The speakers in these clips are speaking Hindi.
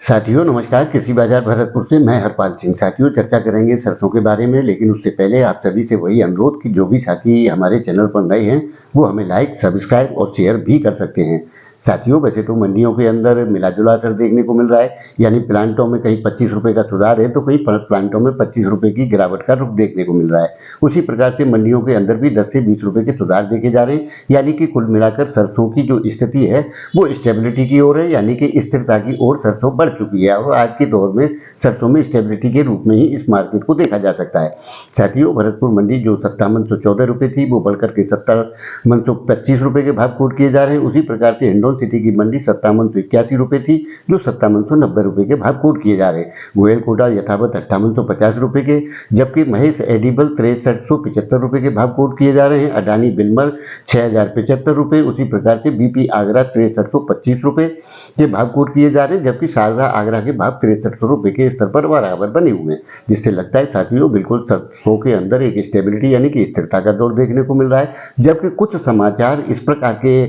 साथियों नमस्कार। कृषि बाजार भरतपुर से मैं हरपाल सिंह। साथियों चर्चा करेंगे सरसों के बारे में, लेकिन उससे पहले आप सभी से वही अनुरोध कि जो भी साथी हमारे चैनल पर नए हैं वो हमें लाइक, सब्सक्राइब और शेयर भी कर सकते हैं। साथियों वैसे तो मंडियों के अंदर मिला जुला असर देखने को मिल रहा है, यानी प्लांटों में कहीं 25 रुपये का सुधार है तो कहीं प्लांटों में 25 रुपये की गिरावट का रुख देखने को मिल रहा है। उसी प्रकार से मंडियों के अंदर भी 10 से 20 रुपये के सुधार देखे जा रहे हैं, यानी कि कुल मिलाकर सरसों की जो स्थिति है वो स्टेबिलिटी की ओर है, यानी कि स्थिरता की ओर सरसों बढ़ चुकी है और आज के दौर में सरसों में स्टेबिलिटी के रूप में ही इस मार्केट को देखा जा सकता है। साथियों भरतपुर मंडी जो 5714 रुपये थी वो बढ़कर के 5725 रुपये के भाव कोट किए जा रहे हैं। उसी प्रकार से हिंडौन सिटी की मंडी 5781 रुपये थी जो 5790 रुपये के भाव कोट किए जा रहे हैं। गोयल कोटा यथावत 5850 रुपये के, जबकि महेश एडिबल 6375 रुपये के भाव कोट किए जा रहे हैं। अडानी बिल्मर 6075 रुपये, उसी प्रकार से बीपी आगरा 6325 रुपये के भाव कोट किए जा रहे हैं, जबकि शारदा आगरा के भाव 6300 रुपये के स्तर पर बराबर बने हुए हैं, जिससे लगता है साथियों बिल्कुल सरसों के अंदर एक स्टेबिलिटी यानी कि स्थिरता का दौर देखने को मिल रहा है। जबकि कुछ समाचार इस प्रकार के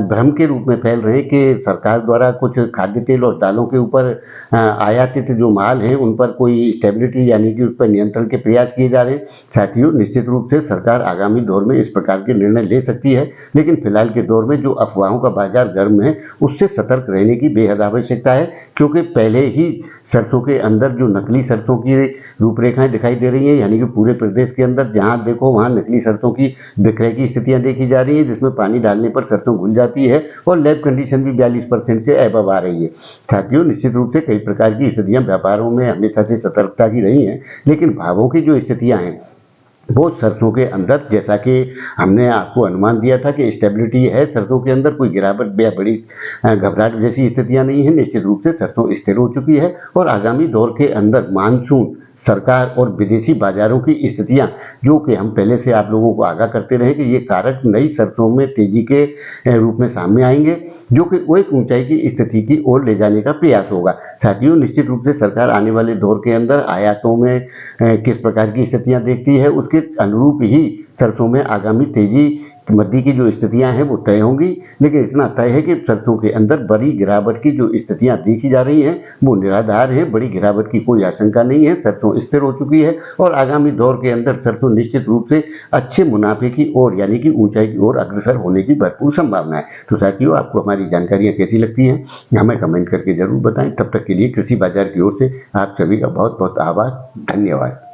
भ्रम के रूप में फैल रहे हैं कि सरकार द्वारा कुछ खाद्य तेल और दालों के ऊपर आयातित जो माल है उन पर कोई स्टेबिलिटी यानी कि उस पर नियंत्रण के प्रयास किए जा रहे हैं। साथियों निश्चित रूप से सरकार आगामी दौर में इस प्रकार के निर्णय ले सकती है, लेकिन फिलहाल के दौर में जो अफवाहों का बाजार गर्म है उससे सतर्क रहने की बेहद आवश्यकता है, क्योंकि पहले ही सरसों के अंदर जो नकली सरसों की रूपरेखाएं दिखाई दे रही हैं, यानी कि पूरे प्रदेश के अंदर जहां देखो वहां नकली सरसों की विक्रय की स्थितियां देखी जा रही हैं, जिसमें पानी डालने पर सरसों घुल जाती है और लैब कंडीशन भी 42% से अबव आ रही है। साथियों निश्चित रूप से कई प्रकार की स्थितियां व्यापारों में हमेशा से सतर्कता की रही हैं, लेकिन भावों की जो स्थितियां हैं वो सरसों के अंदर, जैसा कि हमने आपको अनुमान दिया था कि स्टेबिलिटी है सरसों के अंदर, कोई गिरावट या बड़ी घबराहट जैसी स्थितियां नहीं है। निश्चित रूप से सरसों स्थिर हो चुकी है और आगामी दौर के अंदर मानसून, सरकार और विदेशी बाजारों की स्थितियां, जो कि हम पहले से आप लोगों को आगाह करते रहे कि ये कारक नई सरसों में तेजी के रूप में सामने आएंगे, जो कि वो एक ऊंचाई की स्थिति की ओर ले जाने का प्रयास होगा। साथियों निश्चित रूप से सरकार आने वाले दौर के अंदर आयातों में किस प्रकार की स्थितियां देखती है उसके अनुरूप ही सरसों में आगामी तेजी मद्दी की जो स्थितियां हैं वो तय होंगी, लेकिन इतना तय है कि सरसों के अंदर बड़ी गिरावट की जो स्थितियां देखी जा रही हैं वो निराधार है। बड़ी गिरावट की कोई आशंका नहीं है, सरसों स्थिर हो चुकी है और आगामी दौर के अंदर सरसों निश्चित रूप से अच्छे मुनाफे की ओर यानी कि ऊंचाई की ओर अग्रसर होने की भरपूर संभावना है। तो साथियों आपको हमारी जानकारियां कैसी लगती हैं हमें कमेंट करके जरूर बताएं। तब तक के लिए कृषि बाजार की ओर से आप सभी का बहुत बहुत आभार, धन्यवाद।